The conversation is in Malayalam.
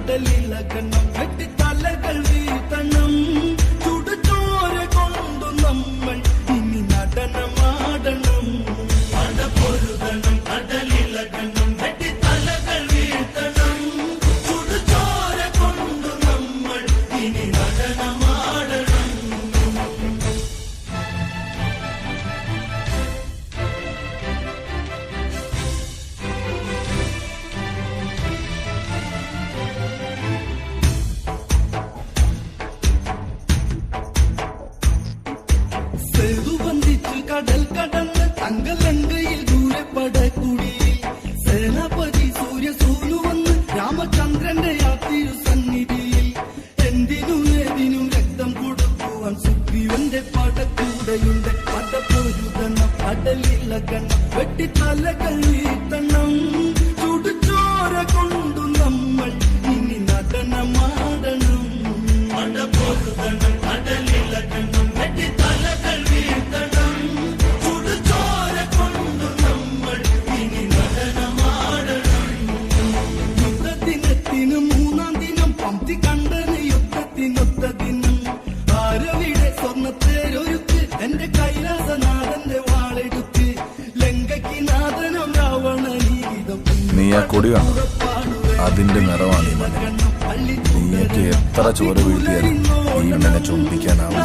കടലിളകണം വെട്ടിത്തലകൾ വീഴ്ത്തണം ചുടുചോര കൊണ്ടു നമ്മൾ ഇനി നടനമാടണം പടപൊരുതണം കടലിളകണം വെട്ടിത്തലകൾ വീഴ്ത്തണം ചുടുചോര കൊണ്ടു നമ്മൾ ഇനി നടനമാടണം. സേതുബന്ധിച്ച് കടൽ കടന്ന് തങ്കലങ്കയിൽ ദൂരെ പടക്കുടിയിൽ സേനാപതി സൂര്യസൂനു വന്ന് രാമചന്ദ്രന്റെ യാത്തിരു സന്നിധിയിൽ എന്തിനും ഏതിനും രക്തം കൊടുക്കുവാൻ സുഗ്രീവന്റെ പടക്കൂടയുണ്ട്. പടപൊരുതണം കടലിളകണം വെട്ടിത്തലകൾ വീഴ്ത്തണം ചുടുചോര കൊണ്ടു നമ്മൾ ഇനി നടനമാടണം. പടപൊരുതണം കടലിളകണം വെട്ടിത്തലകൾ വീഴ്ത്തണം ചുടുചോര കൊണ്ടു നമ്മൾ ഇനി നടനമാടണം. യുദ്ധദിനത്തിന് 3-ാം ദിനം പംക്തി കണ്ടന് യുദ്ധത്തിനൊത്ത ദിനം ആരവിടെ സ്വർണ്ണത്തേരൊരുക്ക് എന്റെ കൈലാസനാഥന്റെ വാളെടുത്ത് ലങ്കയ്ക്ക് നാഥനം രാവണനീതം നീ ആ കൊടി കാണും അതിന്റെ നിറമാണ് ഈ മണ്ണ്. നീയൊക്കെ എത്ര ചോര വീഴ്ത്തിയാലും ഈ മണ്ണിനെ ചുംബിക്കാനാവും.